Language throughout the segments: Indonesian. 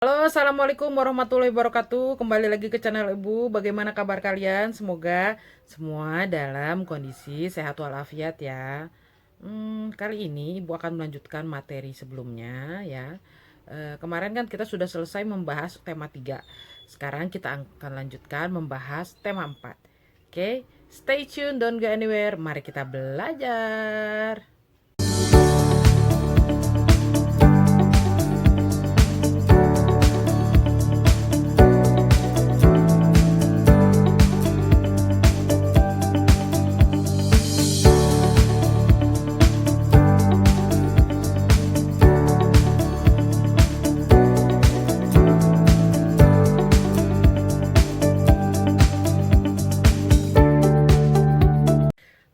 Halo, assalamualaikum warahmatullahi wabarakatuh. Kembali lagi ke channel Ibu. Bagaimana kabar kalian? Semoga semua dalam kondisi sehat walafiat ya. Kali ini Ibu akan melanjutkan materi sebelumnya ya. Kemarin kan kita sudah selesai membahas tema 3. Sekarang kita akan lanjutkan membahas tema 4. Oke, stay tune, don't go anywhere. Mari kita belajar.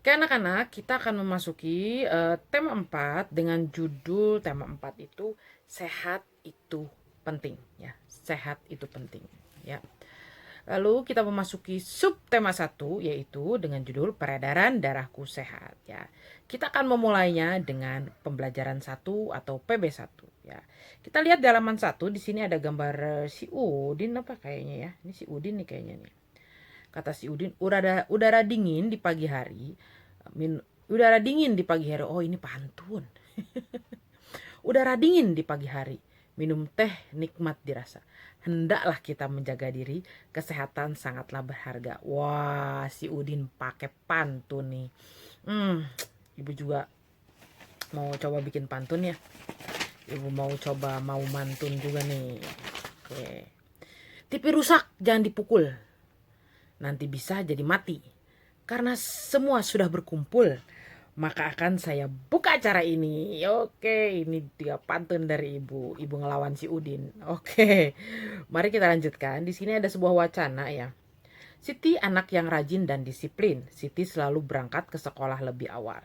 Oke anak-anak, kita akan memasuki tema 4 dengan judul tema 4 itu sehat itu penting ya. Sehat itu penting ya. Lalu kita memasuki sub tema 1 yaitu dengan judul peredaran darahku sehat ya. Kita akan memulainya dengan pembelajaran 1 atau PB1 ya. Kita lihat di halaman 1 di sini ada gambar si Udin apa kayaknya ya. Ini si Udin nih kayaknya nih. Kata si Udin, udara dingin di pagi hari. Udara dingin di pagi hari. Oh, ini pantun. Udara dingin di pagi hari. Minum teh nikmat dirasa. Hendaklah kita menjaga diri. Kesehatan sangatlah berharga. Wah, si Udin pakai pantun nih. Ibu juga mau coba bikin pantun ya. Ibu mau coba mau mantun juga nih. Oke. TV rusak jangan dipukul. Nanti bisa jadi mati. Karena semua sudah berkumpul, maka akan saya buka acara ini. Oke, ini dia pantun dari Ibu. Ibu ngelawan si Udin. Oke, mari kita lanjutkan. Di sini ada sebuah wacana ya. Siti anak yang rajin dan disiplin. Siti selalu berangkat ke sekolah lebih awal.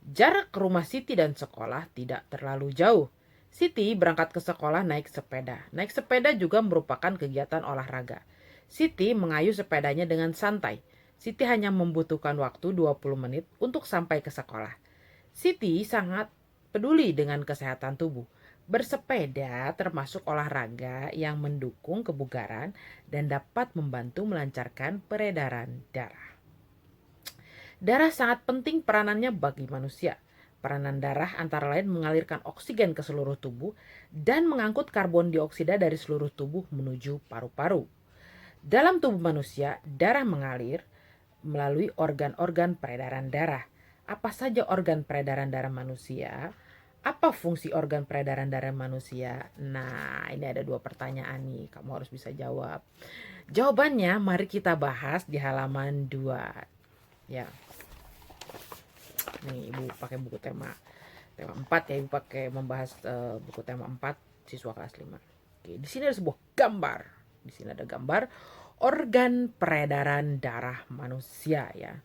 Jarak ke rumah Siti dan sekolah tidak terlalu jauh. Siti berangkat ke sekolah naik sepeda. Naik sepeda juga merupakan kegiatan olahraga. Siti mengayuh sepedanya dengan santai. Siti hanya membutuhkan waktu 20 menit untuk sampai ke sekolah. Siti sangat peduli dengan kesehatan tubuh. Bersepeda termasuk olahraga yang mendukung kebugaran dan dapat membantu melancarkan peredaran darah. Darah sangat penting peranannya bagi manusia. Peranan darah antara lain mengalirkan oksigen ke seluruh tubuh dan mengangkut karbon dioksida dari seluruh tubuh menuju paru-paru. Dalam tubuh manusia, darah mengalir melalui organ-organ peredaran darah. Apa saja organ peredaran darah manusia? Apa fungsi organ peredaran darah manusia? Nah, ini ada 2 pertanyaan nih, kamu harus bisa jawab. Jawabannya mari kita bahas di halaman 2. Ya. Nih, Ibu pakai buku tema 4 ya, Ibu pakai membahas buku tema 4 siswa kelas 5. Oke, di sini ada sebuah gambar. Di sini ada gambar organ peredaran darah manusia ya.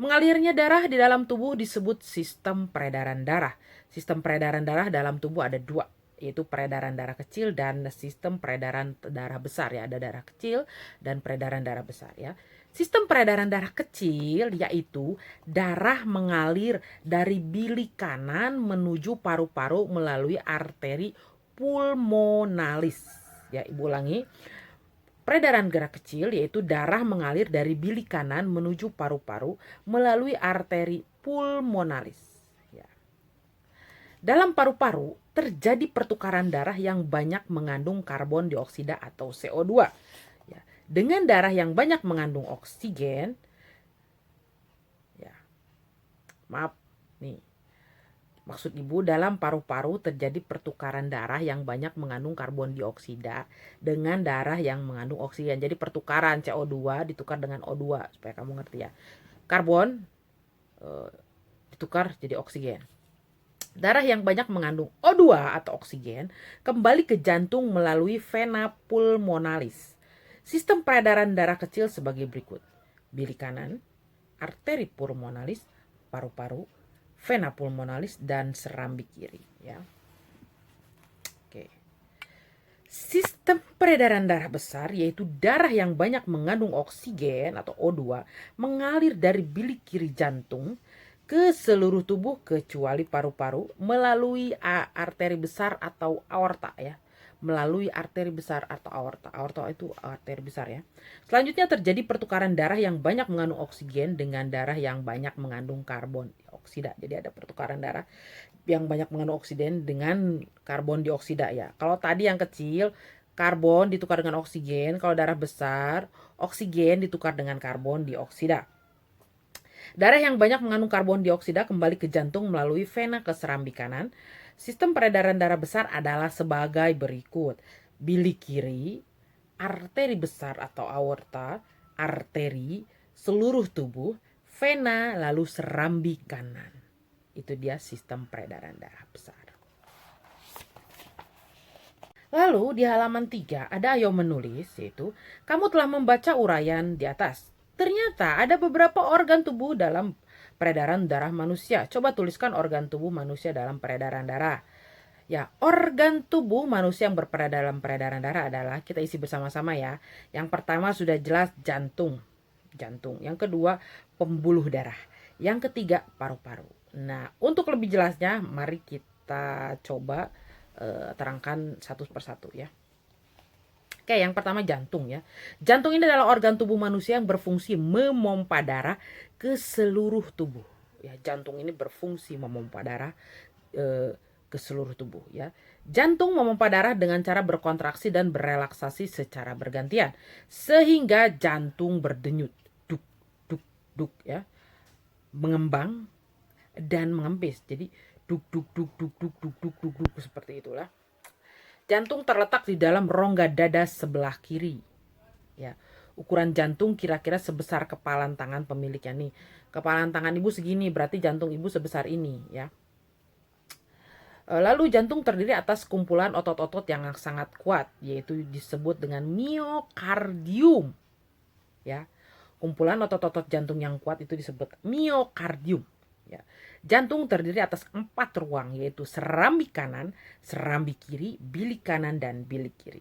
Mengalirnya darah di dalam tubuh disebut sistem peredaran darah. Sistem peredaran darah dalam tubuh ada 2, yaitu peredaran darah kecil dan sistem peredaran darah besar ya. Ada darah kecil dan peredaran darah besar ya. Sistem peredaran darah kecil yaitu darah mengalir dari bilik kanan menuju paru-paru melalui arteri pulmonalis. Ya, Ibu ulangi. Peredaran darah kecil yaitu darah mengalir dari bilik kanan menuju paru-paru melalui arteri pulmonalis. Ya. Dalam paru-paru terjadi pertukaran darah yang banyak mengandung karbon dioksida atau CO2. Ya. Dengan darah yang banyak mengandung oksigen, ya, maaf nih. Maksud Ibu, dalam paru-paru terjadi pertukaran darah yang banyak mengandung karbon dioksida dengan darah yang mengandung oksigen. Jadi pertukaran CO2 ditukar dengan O2 supaya kamu ngerti ya. Karbon ditukar jadi oksigen. Darah yang banyak mengandung O2 atau oksigen kembali ke jantung melalui vena pulmonalis. Sistem peredaran darah kecil sebagai berikut. Bilik kanan, arteri pulmonalis, paru-paru, vena pulmonalis dan serambi kiri ya. Oke. Sistem peredaran darah besar yaitu darah yang banyak mengandung oksigen atau O2 mengalir dari bilik kiri jantung ke seluruh tubuh kecuali paru-paru melalui arteri besar atau aorta ya. melalui arteri besar atau aorta. Aorta itu arteri besar ya. Selanjutnya terjadi pertukaran darah yang banyak mengandung oksigen dengan darah yang banyak mengandung karbon dioksida. Jadi ada pertukaran darah yang banyak mengandung oksigen dengan karbon dioksida ya. Kalau tadi yang kecil karbon ditukar dengan oksigen, kalau darah besar oksigen ditukar dengan karbon dioksida. Darah yang banyak mengandung karbon dioksida kembali ke jantung melalui vena ke serambi kanan. Sistem peredaran darah besar adalah sebagai berikut. Bilik kiri, arteri besar atau aorta, arteri, seluruh tubuh, vena, lalu serambi kanan. Itu dia sistem peredaran darah besar. Lalu di halaman 3 ada ayo menulis, yaitu kamu telah membaca uraian di atas. Ternyata ada beberapa organ tubuh dalam peredaran darah manusia. Coba tuliskan organ tubuh manusia dalam peredaran darah. Ya, organ tubuh manusia yang berperan dalam peredaran darah adalah, kita isi bersama-sama ya. Yang pertama sudah jelas jantung. Jantung. Yang kedua pembuluh darah. Yang ketiga paru-paru. Nah, untuk lebih jelasnya mari kita coba terangkan satu persatu ya. Oke, yang pertama jantung ya. Jantung ini adalah organ tubuh manusia yang berfungsi memompa darah ke seluruh tubuh. Ya, jantung ini berfungsi memompa darah ke seluruh tubuh ya. Jantung memompa darah dengan cara berkontraksi dan berelaksasi secara bergantian sehingga jantung berdenyut duk duk duk ya. Mengembang dan mengempis. Jadi duk duk duk duk duk duk duk duk duk seperti itulah. Jantung terletak di dalam rongga dada sebelah kiri. Ya, ukuran jantung kira-kira sebesar kepalan tangan pemiliknya nih. Kepalan tangan ibu segini, berarti jantung ibu sebesar ini ya. Lalu jantung terdiri atas kumpulan otot-otot yang sangat kuat, yaitu disebut dengan miokardium. Ya, kumpulan otot-otot jantung yang kuat itu disebut miokardium. Ya. Jantung terdiri atas 4 ruang, yaitu serambi kanan, serambi kiri, bilik kanan, dan bilik kiri.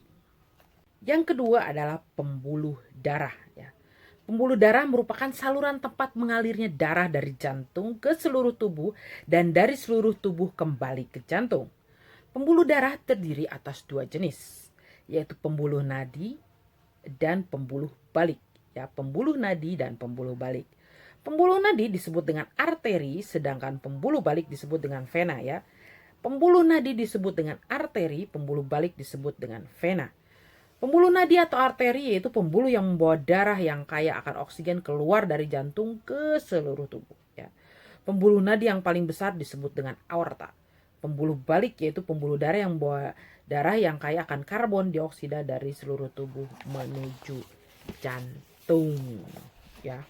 Yang kedua adalah pembuluh darah. Ya. Pembuluh darah merupakan saluran tempat mengalirnya darah dari jantung ke seluruh tubuh dan dari seluruh tubuh kembali ke jantung. Pembuluh darah terdiri atas 2 jenis, yaitu pembuluh nadi dan pembuluh balik. Ya, pembuluh nadi dan pembuluh balik. Pembuluh nadi disebut dengan arteri, sedangkan pembuluh balik disebut dengan vena ya. Pembuluh nadi disebut dengan arteri, pembuluh balik disebut dengan vena. Pembuluh nadi atau arteri yaitu pembuluh yang membawa darah yang kaya akan oksigen keluar dari jantung ke seluruh tubuh ya. Pembuluh nadi yang paling besar disebut dengan aorta. Pembuluh balik yaitu pembuluh darah yang membawa darah yang kaya akan karbon dioksida dari seluruh tubuh menuju jantung ya.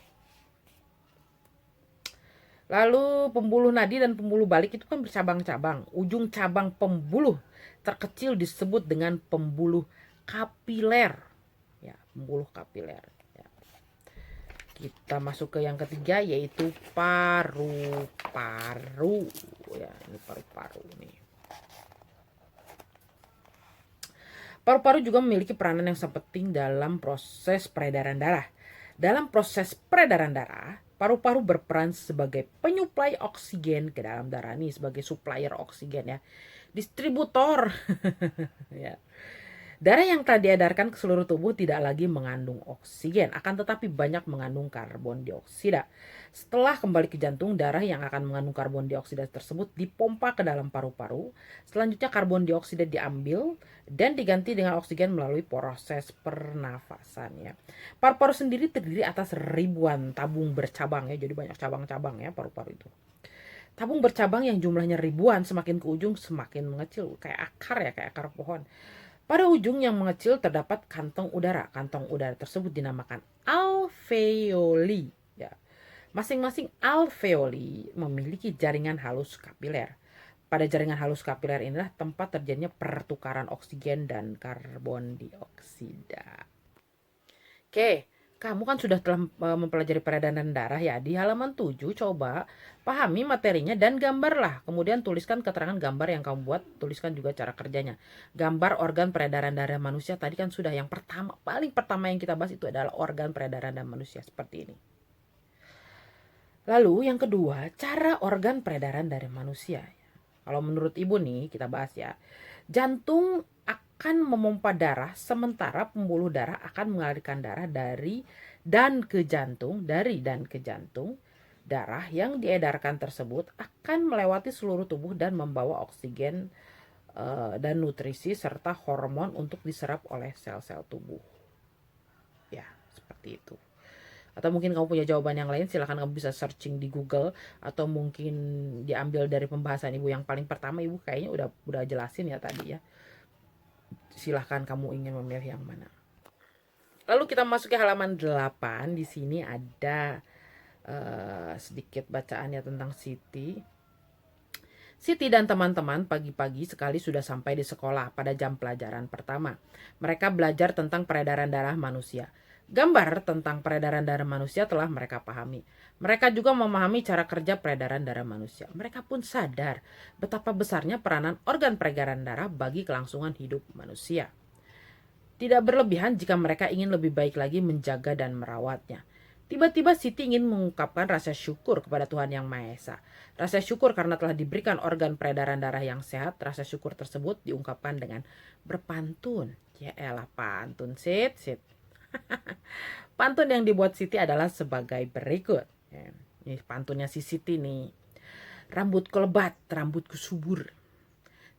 Lalu pembuluh nadi dan pembuluh balik itu kan bercabang-cabang. Ujung cabang pembuluh terkecil disebut dengan pembuluh kapiler. Ya, pembuluh kapiler. Ya. Kita masuk ke yang ketiga yaitu paru-paru. Ya, ini paru-paru nih. Paru-paru juga memiliki peranan yang sangat penting dalam proses peredaran darah. Dalam proses peredaran darah, paru-paru berperan sebagai penyuplai oksigen ke dalam darah nih, sebagai supplier oksigen ya, distributor. Ya. Darah yang telah diedarkan ke seluruh tubuh tidak lagi mengandung oksigen, akan tetapi banyak mengandung karbon dioksida. Setelah kembali ke jantung, darah yang akan mengandung karbon dioksida tersebut dipompa ke dalam paru-paru. Selanjutnya karbon dioksida diambil dan diganti dengan oksigen melalui proses pernafasan ya. Paru-paru sendiri terdiri atas ribuan tabung bercabang ya, jadi banyak cabang-cabang ya paru-paru itu. Tabung bercabang yang jumlahnya ribuan, semakin ke ujung semakin mengecil, kayak akar ya, kayak akar pohon. Pada ujung yang mengecil terdapat kantong udara. Kantong udara tersebut dinamakan alveoli. Ya. Masing-masing alveoli memiliki jaringan halus kapiler. Pada jaringan halus kapiler inilah tempat terjadinya pertukaran oksigen dan karbon dioksida. Oke, kamu kan sudah telah mempelajari peredaran darah ya. Di halaman 7 coba pahami materinya dan gambarlah. Kemudian tuliskan keterangan gambar yang kamu buat, tuliskan juga cara kerjanya. Gambar organ peredaran darah manusia tadi kan sudah, yang pertama, paling pertama yang kita bahas itu adalah organ peredaran darah manusia seperti ini. Lalu yang kedua, cara organ peredaran darah manusia. Kalau menurut ibu nih kita bahas ya. Jantung akan memompa darah, sementara pembuluh darah akan mengalirkan darah dari dan ke jantung. Darah yang diedarkan tersebut akan melewati seluruh tubuh dan membawa oksigen dan nutrisi serta hormon untuk diserap oleh sel-sel tubuh. Ya, seperti itu. Atau mungkin kamu punya jawaban yang lain, silahkan kamu bisa searching di Google, atau mungkin diambil dari pembahasan ibu yang paling pertama. Ibu kayaknya udah jelasin ya tadi ya. Silahkan kamu ingin memilih yang mana. Lalu kita masuk ke halaman 8. Di sini ada sedikit bacaannya tentang Siti. Siti dan teman-teman pagi-pagi sekali sudah sampai di sekolah pada jam pelajaran pertama. Mereka belajar tentang peredaran darah manusia. Gambar tentang peredaran darah manusia telah mereka pahami. Mereka juga memahami cara kerja peredaran darah manusia. Mereka pun sadar betapa besarnya peranan organ peredaran darah bagi kelangsungan hidup manusia. Tidak berlebihan jika mereka ingin lebih baik lagi menjaga dan merawatnya. Tiba-tiba Siti ingin mengungkapkan rasa syukur kepada Tuhan Yang Maha Esa. Rasa syukur karena telah diberikan organ peredaran darah yang sehat. Rasa syukur tersebut diungkapkan dengan berpantun. Ya elah, pantun, Sit. Pantun yang dibuat Siti adalah sebagai berikut. Ini pantunnya si Siti nih. Rambutku lebat, rambutku subur,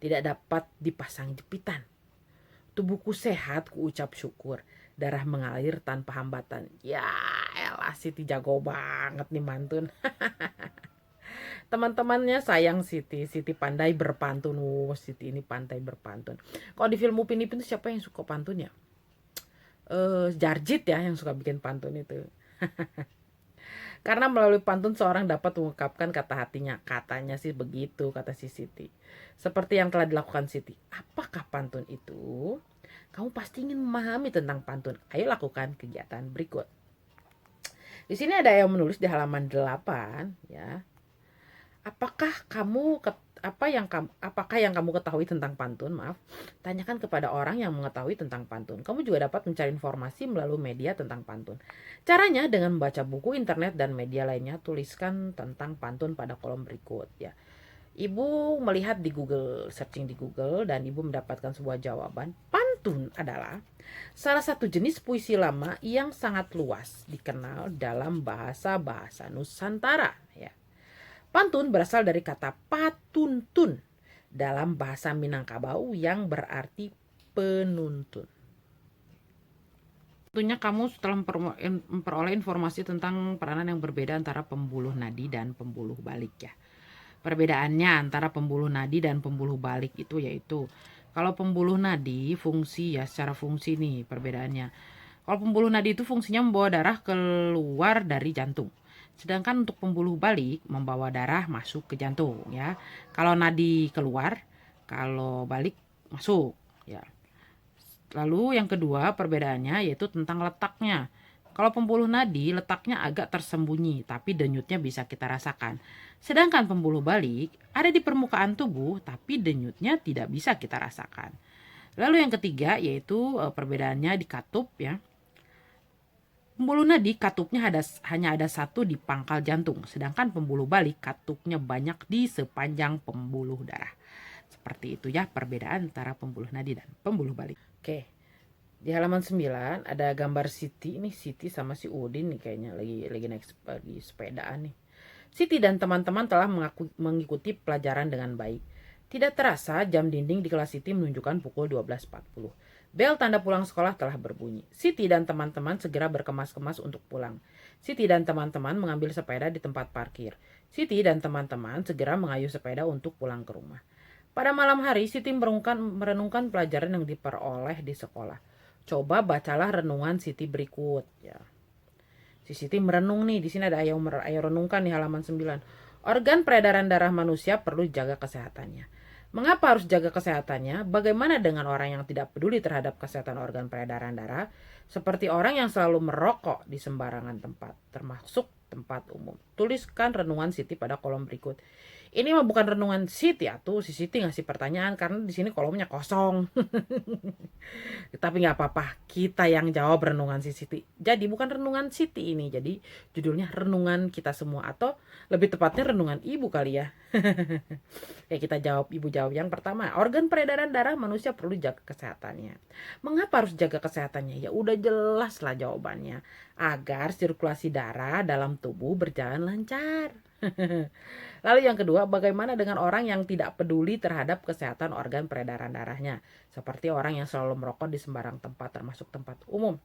tidak dapat dipasang jepitan. Tubuhku sehat, ku ucap syukur. Darah mengalir tanpa hambatan. Ya elah, Siti jago banget nih mantun. Teman-temannya sayang Siti. Siti pandai berpantun. Siti ini pandai berpantun. Kalau di film Upin Ipin itu siapa yang suka pantun ya? Jarjit ya yang suka bikin pantun itu. Karena melalui pantun seorang dapat mengungkapkan kata hatinya. Katanya sih begitu, kata si Siti. Seperti yang telah dilakukan Siti. Apakah pantun itu? Kamu pasti ingin memahami tentang pantun. Ayo lakukan kegiatan berikut. Di sini ada yang menulis di halaman 8 ya. Apakah yang kamu ketahui tentang pantun? Maaf. Tanyakan kepada orang yang mengetahui tentang pantun. Kamu juga dapat mencari informasi melalui media tentang pantun. Caranya dengan membaca buku, internet, dan media lainnya. Tuliskan tentang pantun pada kolom berikut ya. Ibu melihat di Google, searching di Google, dan ibu mendapatkan sebuah jawaban. Pantun adalah salah satu jenis puisi lama yang sangat luas dikenal dalam bahasa-bahasa Nusantara ya. Pantun berasal dari kata patuntun dalam bahasa Minangkabau yang berarti penuntun. Tentunya kamu setelah memperoleh informasi tentang peranan yang berbeda antara pembuluh nadi dan pembuluh balik ya. Perbedaannya antara pembuluh nadi dan pembuluh balik itu yaitu, kalau pembuluh nadi fungsi ya, secara fungsi nih perbedaannya. Kalau pembuluh nadi itu fungsinya membawa darah keluar dari jantung. Sedangkan untuk pembuluh balik membawa darah masuk ke jantung ya. Kalau nadi keluar, kalau balik masuk ya. Lalu yang kedua perbedaannya yaitu tentang letaknya. Kalau pembuluh nadi letaknya agak tersembunyi tapi denyutnya bisa kita rasakan. Sedangkan pembuluh balik ada di permukaan tubuh tapi denyutnya tidak bisa kita rasakan. Lalu yang ketiga yaitu perbedaannya di katup ya. Pembuluh nadi katupnya hanya ada satu di pangkal jantung, sedangkan pembuluh balik katupnya banyak di sepanjang pembuluh darah. Seperti itu ya perbedaan antara pembuluh nadi dan pembuluh balik. Oke, di halaman 9 ada gambar Siti. Ini Siti sama si Udin nih kayaknya lagi naik sepedaan nih. Siti dan teman-teman telah mengikuti pelajaran dengan baik. Tidak terasa jam dinding di kelas Siti menunjukkan pukul 12.40. Bel tanda pulang sekolah telah berbunyi. Siti dan teman-teman segera berkemas-kemas untuk pulang. Siti dan teman-teman mengambil sepeda di tempat parkir. Siti dan teman-teman segera mengayuh sepeda untuk pulang ke rumah. Pada malam hari, Siti merenungkan pelajaran yang diperoleh di sekolah. Coba bacalah renungan Siti berikut. Ya. Si Siti merenung nih. Di sini ada ayo renungkan di halaman 9. Organ peredaran darah manusia perlu jaga kesehatannya. Mengapa harus jaga kesehatannya? Bagaimana dengan orang yang tidak peduli terhadap kesehatan organ peredaran darah? Seperti orang yang selalu merokok di sembarangan tempat, termasuk tempat umum. Tuliskan renungan Siti pada kolom berikut. Ini mah bukan renungan Siti atuh, si Siti ngasih pertanyaan karena di sini kolomnya kosong. Tapi nggak apa-apa, Kita yang jawab renungan si Siti. Jadi bukan renungan Siti ini, jadi judulnya renungan kita semua, atau lebih tepatnya renungan ibu kali ya. Ya kita jawab, ibu jawab. Yang pertama, organ peredaran darah manusia perlu jaga kesehatannya. Mengapa harus jaga kesehatannya? Ya udah jelas lah jawabannya. Agar sirkulasi darah dalam tubuh berjalan lancar. Lalu yang kedua, bagaimana dengan orang yang tidak peduli terhadap kesehatan organ peredaran darahnya? Seperti orang yang selalu merokok di sembarang tempat, termasuk tempat umum.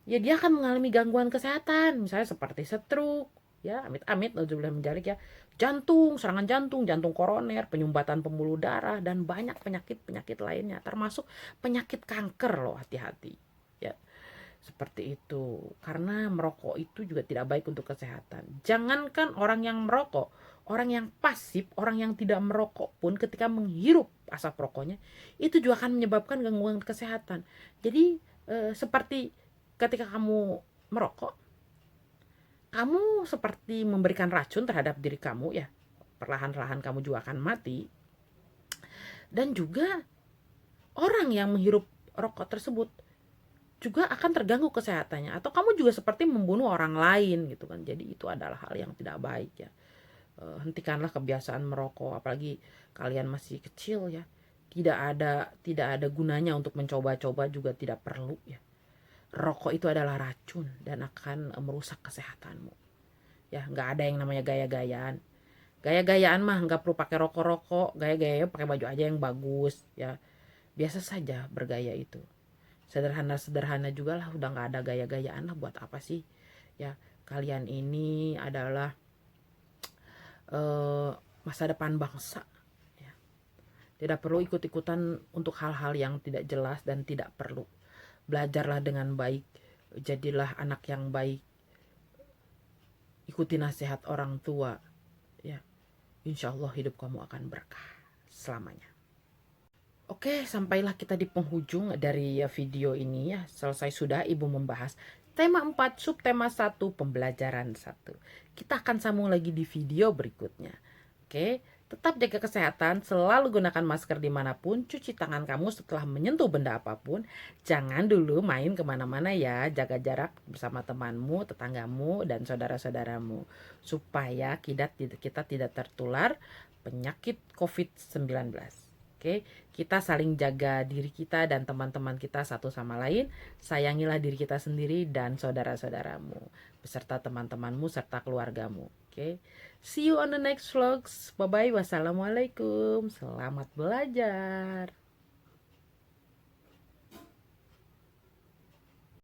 Ya dia akan mengalami gangguan kesehatan, misalnya seperti stroke, ya amit-amit, nauzubillah min dzalik ya, jantung, serangan jantung, jantung koroner, penyumbatan pembuluh darah, dan banyak penyakit-penyakit lainnya, termasuk penyakit kanker loh, hati-hati. Ya, seperti itu. Karena merokok itu juga tidak baik untuk kesehatan. Jangankan orang yang merokok, orang yang pasif, orang yang tidak merokok pun ketika menghirup asap rokoknya, itu juga akan menyebabkan gangguan kesehatan. Jadi seperti ketika kamu merokok, kamu seperti memberikan racun terhadap diri kamu ya. Perlahan-lahan kamu juga akan mati. Dan juga orang yang menghirup rokok tersebut juga akan terganggu kesehatannya, atau kamu juga seperti membunuh orang lain gitu kan. Jadi itu adalah hal yang tidak baik ya. Hentikanlah kebiasaan merokok, apalagi kalian masih kecil ya. Tidak ada gunanya untuk mencoba-coba, juga tidak perlu ya. Rokok itu adalah racun dan akan merusak kesehatanmu. Ya, nggak ada yang namanya gaya-gayaan. Gaya-gayaan mah nggak perlu pakai rokok-rokok, gaya-gaya pakai baju aja yang bagus ya. Biasa saja bergaya itu. Sederhana-sederhana juga lah, udah nggak ada gaya-gayaan lah, buat apa sih ya. Kalian ini adalah masa depan bangsa ya. Tidak perlu ikut-ikutan untuk hal-hal yang tidak jelas dan tidak perlu. Belajarlah dengan baik, jadilah anak yang baik, ikuti nasihat orang tua ya. Insya Allah hidup kamu akan berkah selamanya. Oke, sampailah kita di penghujung dari video ini ya. Selesai sudah Ibu membahas tema 4, subtema 1, pembelajaran 1. Kita akan sambung lagi di video berikutnya. Oke, tetap jaga kesehatan, selalu gunakan masker dimanapun, cuci tangan kamu setelah menyentuh benda apapun. Jangan dulu main kemana-mana ya, jaga jarak bersama temanmu, tetanggamu, dan saudara-saudaramu. Supaya kita tidak tertular penyakit COVID-19. Oke, kita saling jaga diri kita dan teman-teman kita satu sama lain. Sayangilah diri kita sendiri dan saudara-saudaramu, beserta teman-temanmu serta keluargamu. Oke, see you on the next vlogs. Bye-bye. Wassalamualaikum. Selamat belajar.